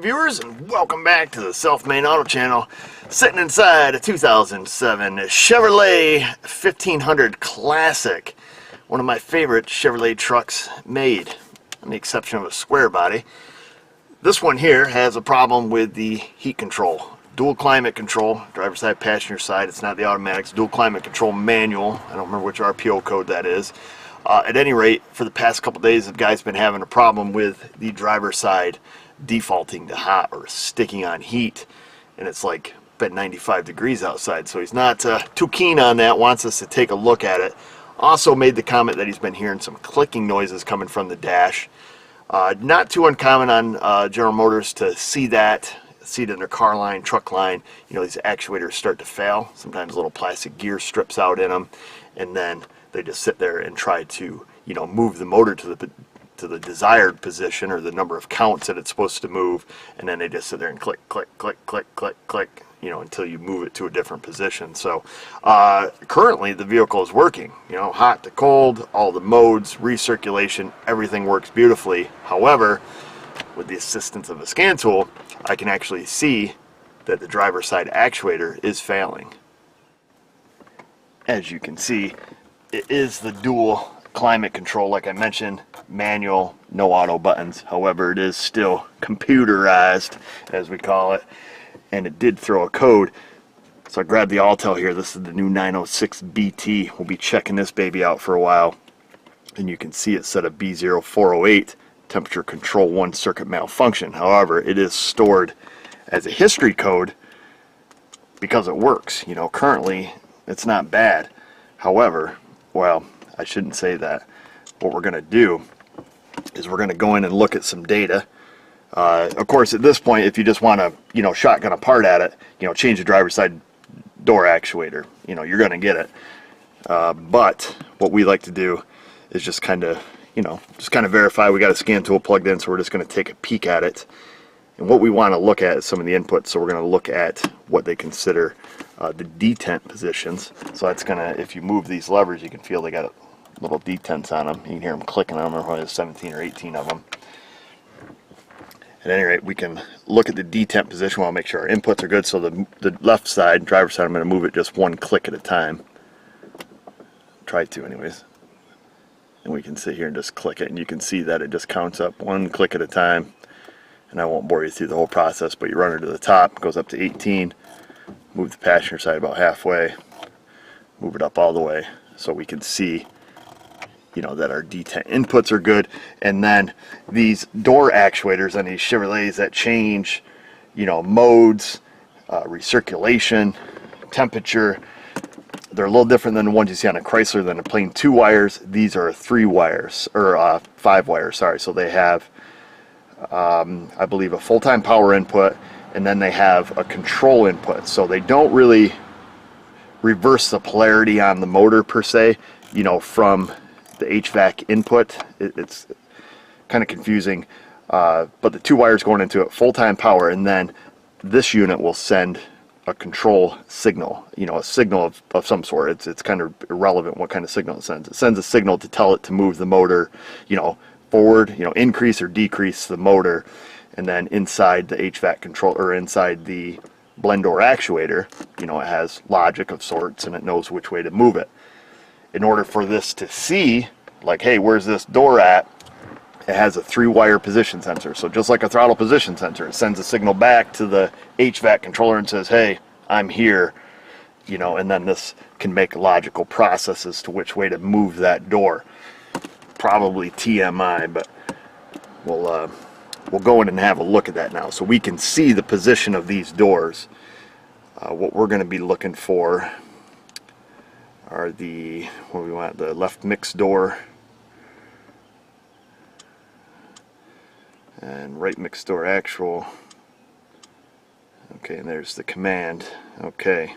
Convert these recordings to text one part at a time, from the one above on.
viewers, and welcome back to the Self-Made Auto Channel. Sitting inside a 2007 Chevrolet 1500 Classic, one of my favorite Chevrolet trucks made, on the exception of a square body. This one here has a problem with the heat control. Dual climate control, driver's side, passenger side. It's not the automatics. Dual climate control manual. I don't remember which RPO code that is. At any rate, for the past couple days, the guy's been having a problem with the driver's side defaulting to hot or sticking on heat, and it's like been 95 degrees outside, so he's not too keen on that. Wants us to take a look at it. Also made the comment that he's been hearing some clicking noises coming from the dash. Not too uncommon on General Motors to see it in their car line, truck line. You know, these actuators start to fail. Sometimes little plastic gear strips out in them, and then they just sit there and try to, you know, move the motor to the desired position, or the number of counts that it's supposed to move, and then they just sit there and click, click, click, click, click, click, you know, until you move it to a different position. So currently the vehicle is working, you know, hot to cold, all the modes, recirculation, everything works beautifully. However, with the assistance of a scan tool, I can actually see that the driver's side actuator is failing. As you can see, it is the dual climate control, like I mentioned, manual, no auto buttons. However, it is still computerized, as we call it, and it did throw a code. So I grabbed the Autel here. This is the new 906BT. We'll be checking this baby out for a while, and you can see it set a B0408, temperature control 1 circuit malfunction. However, it is stored as a history code because it works. You know, currently it's not bad. However, well, I shouldn't say that. What we're going to do is we're going to go in and look at some data. Of course, at this point, if you just want to, you know, shotgun a part at it, you know, change the driver's side door actuator, you know, you're going to get it. But what we like to do is just kind of, you know, just kind of verify. We got a scan tool plugged in, so we're just going to take a peek at it. And what we want to look at is some of the inputs. So we're going to look at what they consider the detent positions. So that's going to, if you move these levers, you can feel they got little detents on them. You can hear them clicking on them. Or there's 17 or 18 of them. At any rate, we can look at the detent position. We'll make sure our inputs are good. So the left side, driver's side, I'm going to move it just one click at a time. Try to anyways. And we can sit here and just click it, and you can see that it just counts up one click at a time. And I won't bore you through the whole process, but you run her to the top, goes up to 18, move the passenger side about halfway, move it up all the way, so we can see, you know, that our detent inputs are good. And then these door actuators on these Chevrolets that change, you know, modes, recirculation, temperature, they're a little different than the ones you see on a Chrysler than a plain 2 wires. These are 3 wires, or 5 wires, sorry. So they have, I believe, a full-time power input, and then they have a control input. So they don't really reverse the polarity on the motor per se, you know, from the HVAC input. It's kind of confusing, but the 2 wires going into it, full-time power, and then this unit will send a control signal, you know, a signal of some sort. It's kind of irrelevant what kind of signal it sends. It sends a signal to tell it to move the motor, you know, forward, you know, increase or decrease the motor. And then inside the HVAC control, or inside the blend door actuator, you know, it has logic of sorts, and it knows which way to move it. In order for this to see, like, hey, where's this door at, it has a 3-wire position sensor. So just like a throttle position sensor, it sends a signal back to the HVAC controller and says, hey, I'm here, you know, and then this can make logical processes to which way to move that door. Probably TMI, but we'll go in and have a look at that now, so we can see the position of these doors. What we're going to be looking for are the, what we want, the left mix door and right mix door actual. Okay, and there's the command. Okay,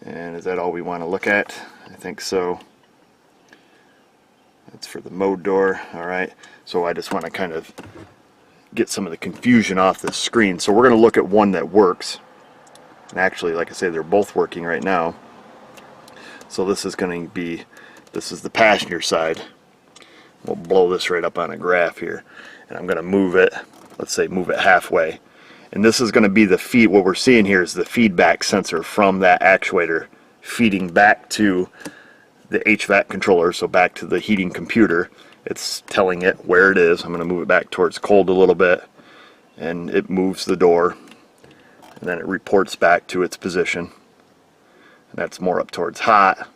and is that all we want to look at? I think so. That's for the mode door. Alright, so I just want to kind of get some of the confusion off the screen. So we're going to look at one that works, and actually, like I say, they're both working right now. So this is going to be, this is the passenger side. We'll blow this right up on a graph here, and I'm going to move it let's say move it halfway. And this is going to be the feed, what we're seeing here is the feedback sensor from that actuator feeding back to the HVAC controller, so back to the heating computer. It's telling it where it is. I'm going to move it back towards cold a little bit, and it moves the door, and then it reports back to its position. And that's more up towards hot,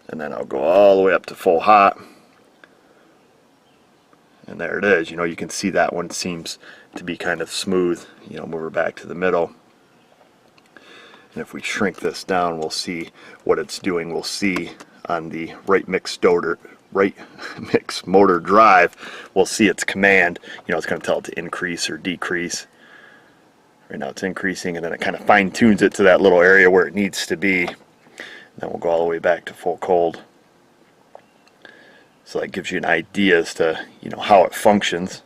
and then I'll go all the way up to full hot. And there it is. You know, you can see that one seems to be kind of smooth. You know, move her back to the middle. And if we shrink this down, we'll see what it's doing. We'll see on the right mix motor drive, we'll see its command. You know, it's going to tell it to increase or decrease. Right now it's increasing, and then it kind of fine tunes it to that little area where it needs to be. And then we'll go all the way back to full cold. So that gives you an idea as to, you know, how it functions.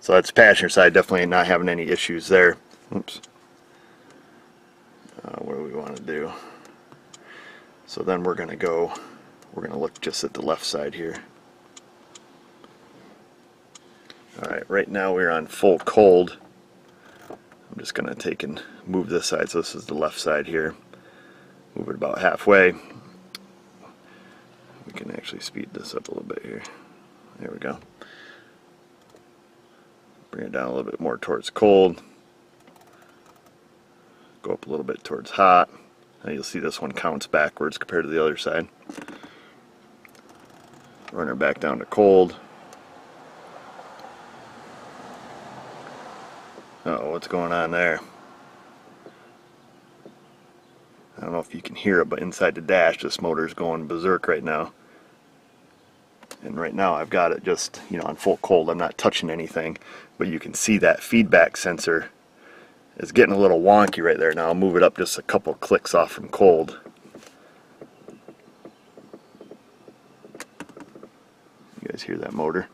So that's passenger side, definitely not having any issues there. Oops. What do we want to do? So then we're going to look just at the left side here. Alright, right now we're on full cold. I'm just going to take and move this side, so this is the left side here. Move it about halfway. We can actually speed this up a little bit here. There we go. Bring it down a little bit more towards cold. Go up a little bit towards hot. Now you'll see this one counts backwards compared to the other side. Run her back down to cold. Uh-oh, what's going on there? I don't know if you can hear it, but inside the dash, this motor's going berserk right now. And right now I've got it just, you know, on full cold. I'm not touching anything, but you can see that feedback sensor is getting a little wonky right there. Now I'll move it up just a couple clicks off from cold. You guys hear that motor?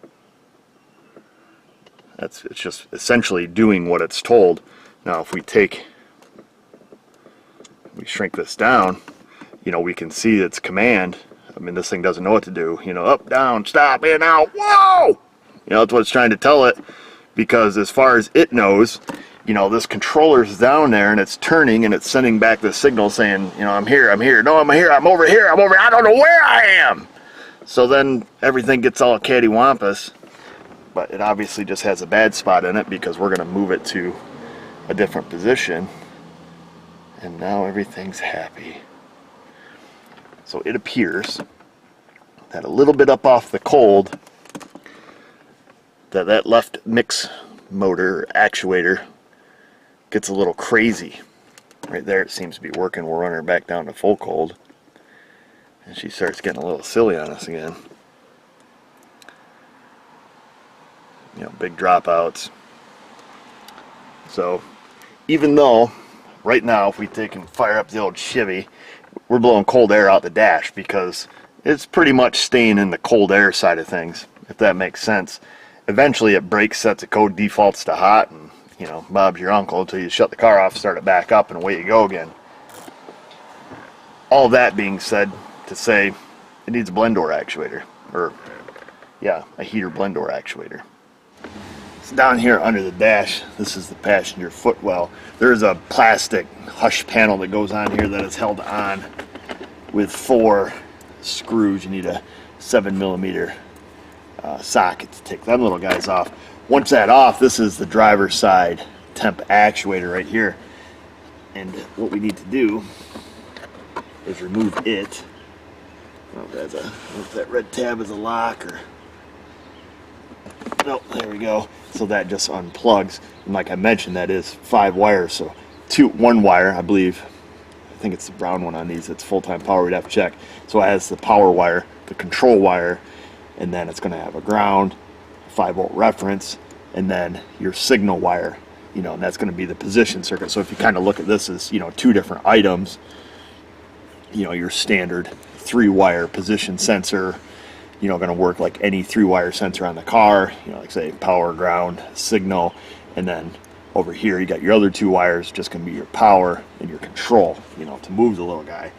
It's just essentially doing what it's told. Now if we shrink this down, you know, we can see its command. I mean, this thing doesn't know what to do. You know, up, down, stop, in, out, whoa! You know, that's what it's trying to tell it, because as far as it knows, you know, this controller's down there and it's turning and it's sending back the signal saying, you know, I'm here, no, I'm here, I'm over here, I don't know where I am. So then everything gets all cattywampus, but it obviously just has a bad spot in it because we're going to move it to a different position, and now everything's happy. So it appears that a little bit up off the cold, that left mix motor actuator gets a little crazy. Right there it seems to be working. We'll run her back down to full cold, and she starts getting a little silly on us again. You know, big dropouts. So even though right now if we take and fire up the old Chevy, we're blowing cold air out the dash because it's pretty much staying in the cold air side of things, if that makes sense. Eventually it breaks, sets a code, defaults to hot, and you know, Bob's your uncle until you shut the car off, start it back up, and away you go again. All that being said, to say it needs a blend door actuator, or yeah, a heater blend door actuator. So down here under the dash, this is the passenger footwell. There's a plastic hush panel that goes on here that is held on with 4 screws. You need a 7mm socket to take them little guys off. Once that's off, this is the driver's side temp actuator right here. And what we need to do is remove it. I don't know if that red tab is a lock or... Nope, there we go. So that just unplugs. And like I mentioned, that is 5 wires. So one wire, I believe. I think it's the brown one on these. It's full-time power. We'd have to check. So it has the power wire, the control wire, and then it's going to have a ground, 5-volt reference, and then your signal wire. You know, and that's going to be the position circuit. So if you kind of look at this as, you know, 2 different items, you know, your standard 3-wire position sensor, you know, going to work like any 3-wire sensor on the car, you know, like say power, ground, signal, and then over here you got your other 2 wires, just going to be your power and your control, you know, to move the little guy.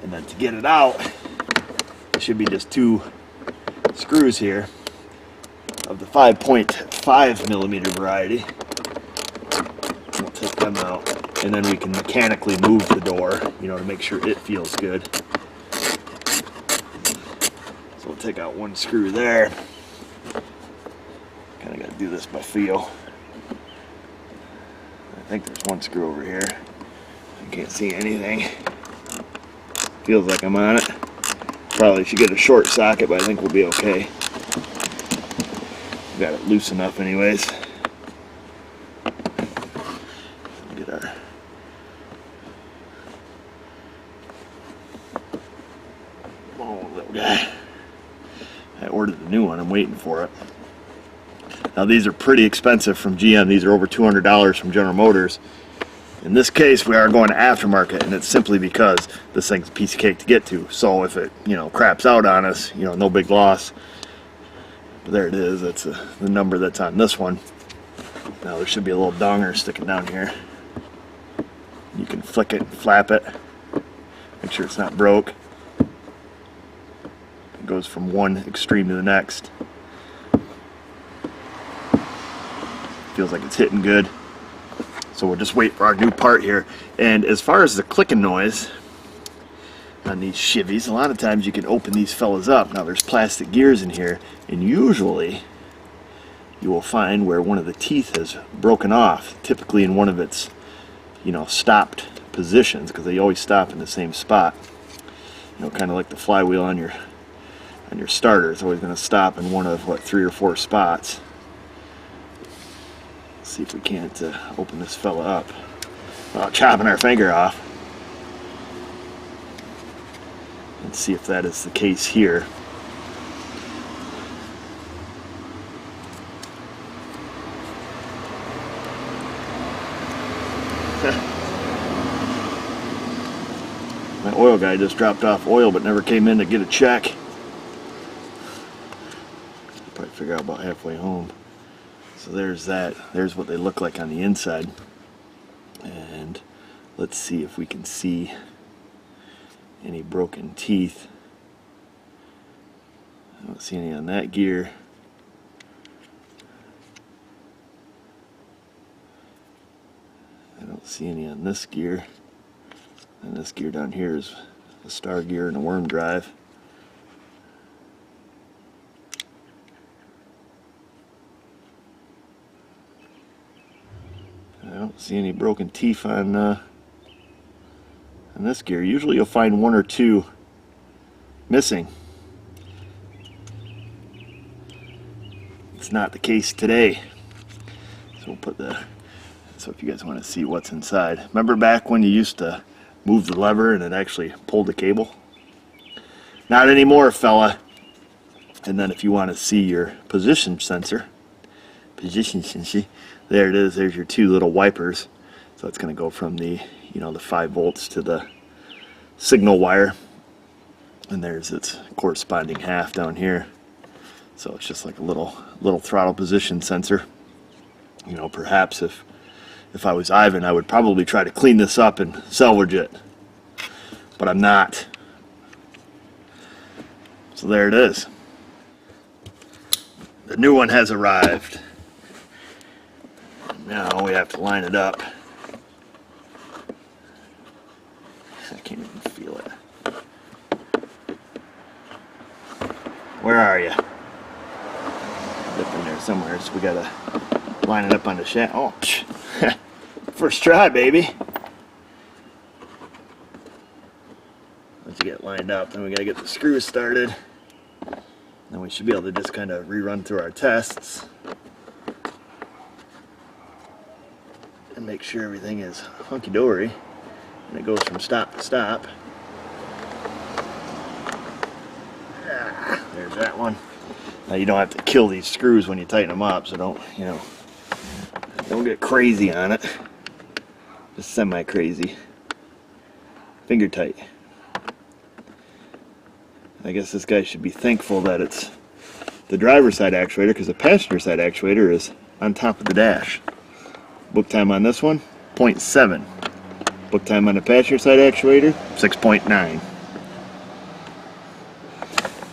And then to get it out, it should be just 2 screws here. of the 5.5 millimeter variety. We'll take them out, and then we can mechanically move the door, you know, to make sure it feels good. So we'll take out one screw there. Kind of got to do this by feel. I think there's one screw over here. I can't see anything. Feels like I'm on it. Probably should get a short socket, but I think we'll be okay. Got it loose enough anyways. Get our little guy. I ordered the new one. I'm waiting for it. Now these are pretty expensive from GM. These are over $200 from General Motors. In this case, we are going to aftermarket, and it's simply because this thing's a piece of cake to get to. So if it, you know, craps out on us, you know, no big loss. But there it is. That's the number that's on this one. Now there should be a little donger sticking down here. You can flick it and flap it. Make sure it's not broke. It goes from one extreme to the next. Feels like it's hitting good. So we'll just wait for our new part here. And as far as the clicking noise on these Chevys, a lot of times you can open these fellas up. Now there's plastic gears in here, and usually you will find where one of the teeth has broken off, typically in one of its, you know, stopped positions, because they always stop in the same spot. You know, kind of like the flywheel on your starter. It's always going to stop in one of, what, 3 or 4 spots. See if we can't open this fella up without chopping our finger off. And see if that is the case here. My oil guy just dropped off oil but never came in to get a check. Probably figure out about halfway home. So there's that. There's what they look like on the inside. And let's see if we can see any broken teeth. I don't see any on that gear. I don't see any on this gear. And this gear down here is a star gear and a worm drive. I don't see any broken teeth on this gear. Usually you'll find 1 or 2 missing. It's not the case today. So we'll put so if you guys want to see what's inside. Remember back when you used to move the lever and it actually pulled the cable? Not anymore, fella. And then if you want to see your position sensor, there it is. There's your 2 little wipers. So it's going to go from the, you know, the 5 volts to the signal wire, and there's its corresponding half down here. So it's just like a little throttle position sensor. You know, perhaps if I was Ivan, I would probably try to clean this up and salvage it, but I'm not. So there it is. The new one has arrived. Now we have to line it up. I can't even feel it. Where are you? Up in there somewhere, so we gotta line it up on the shaft. Oh, first try, baby. Once you get lined up, then we gotta get the screws started. Then we should be able to just kind of rerun through our tests and make sure everything is hunky-dory. And it goes from stop to stop. There's that one. Now you don't have to kill these screws when you tighten them up, so don't get crazy on it. Just semi-crazy. Finger tight. I guess this guy should be thankful that it's the driver's side actuator, because the passenger side actuator is on top of the dash. Book time on this one, 0.7. Book time on the passenger side actuator, 6.9.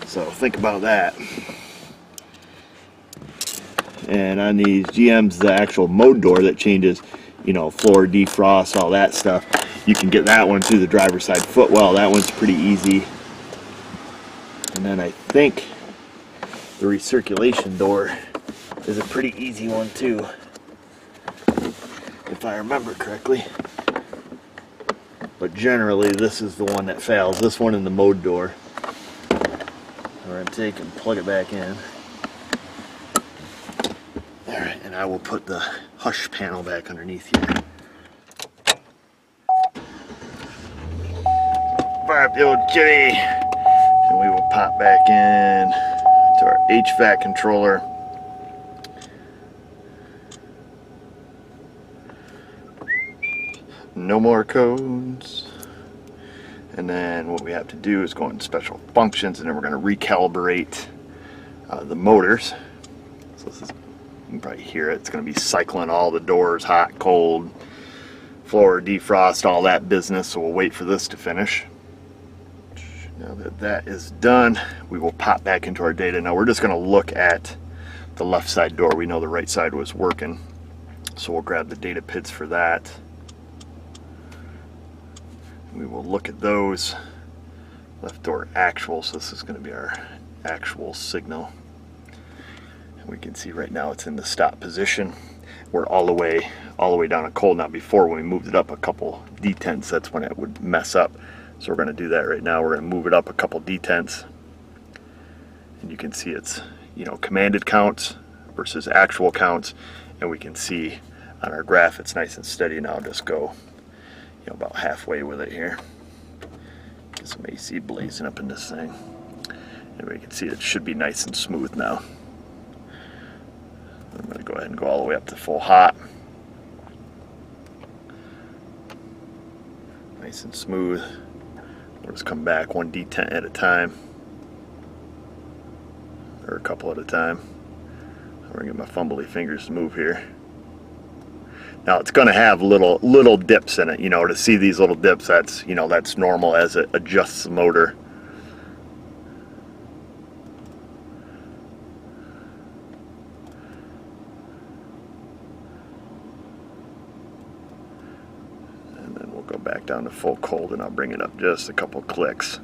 So think about that. and on these GMs, the actual mode door that changes, you know, floor defrost, all that stuff, you can get that one through the driver's side footwell. That one's pretty easy. And then I think the recirculation door is a pretty easy one too, if I remember correctly. But generally this is the one that fails, this one in the mode door. We're going to take and plug it back in. Alright, and I will put the hush panel back underneath here. Fire up the old Chevy, and we will pop back in to our HVAC controller. No more codes. And then what we have to do is go into special functions, and then we're going to recalibrate the motors. So this is, you can probably hear it, it's going to be cycling all the doors, hot, cold, floor, defrost, all that business. So we'll wait for this to finish. Now that that is done, we will pop back into our data. Now we're just going to look at the left side door. We know the right side was working, so we'll grab the data PIDs for that. We will look at those. Left door actual, so this is going to be our actual signal. And we can see right now it's in the stop position. We're all the way down to cold. Now before, when we moved it up a couple detenths, that's when it would mess up. So we're going to do that right now. We're going to move it up a couple detenths. And you can see it's, you know, commanded counts versus actual counts. And we can see on our graph it's nice and steady now. Just go, you know, about halfway with it here. Get some AC blazing up in this thing. And we can see it should be nice and smooth now. I'm going to go ahead and go all the way up to full hot. Nice and smooth. We'll just come back one detent at a time, or a couple at a time. I'm going to get my fumbly fingers to move here. Now it's going to have little dips in it, you know. To see these little dips, that's, you know, that's normal as it adjusts the motor. And then we'll go back down to full cold, and I'll bring it up just a couple clicks.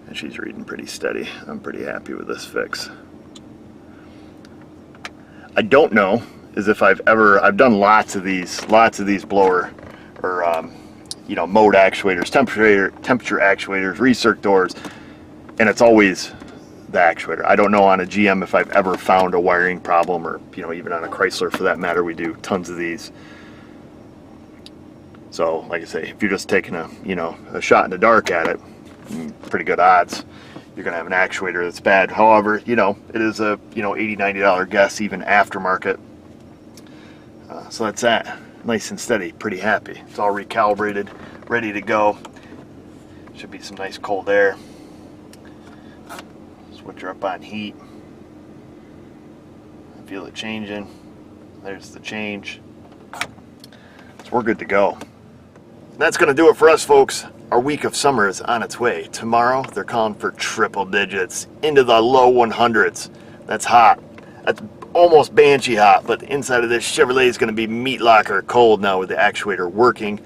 And she's reading pretty steady. I'm pretty happy with this fix. I don't know is if I've done lots of these blower or you know, mode actuators, temperature actuators, recirc doors, and it's always the actuator. I don't know on a GM if I've ever found a wiring problem, or, you know, even on a Chrysler for that matter. We do tons of these. So like I say, if you're just taking a shot in the dark at it, pretty good odds you're going to have an actuator that's bad. However, you know, it is a, you know, $80, $90 guess, even aftermarket. So that's that. Nice and steady, pretty happy. It's all recalibrated, ready to go. Should be some nice cold air. Switch her up on heat. Feel it changing. There's the change. So we're good to go. That's going to do it for us, folks. Our week of summer is on its way. Tomorrow, they're calling for triple digits into the low 100s. That's hot. That's almost Banshee hot, but the inside of this Chevrolet is going to be meat locker cold now with the actuator working.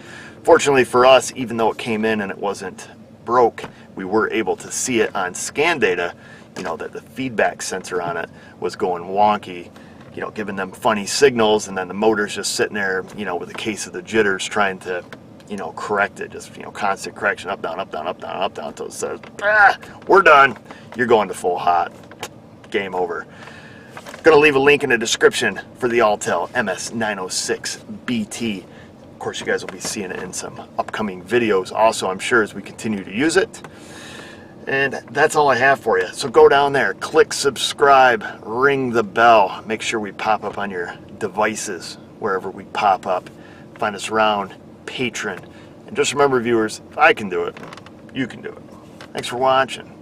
Fortunately for us, even though it came in and it wasn't broke, we were able to see it on scan data, you know, that the feedback sensor on it was going wonky, you know, giving them funny signals, and then the motor's just sitting there, you know, with a case of the jitters trying to, you know, correct it. Just, you know, constant correction, up, down, up, down, up, down, up, down, until it says, we're done. You're going to full hot. Game over. Gonna leave a link in the description for the Autel MS906BT. Of course, you guys will be seeing it in some upcoming videos also, I'm sure, as we continue to use it. And that's all I have for you. So go down there, click subscribe, ring the bell, make sure we pop up on your devices wherever we pop up. Find us around Patreon. And just remember, viewers, if I can do it, you can do it. Thanks for watching.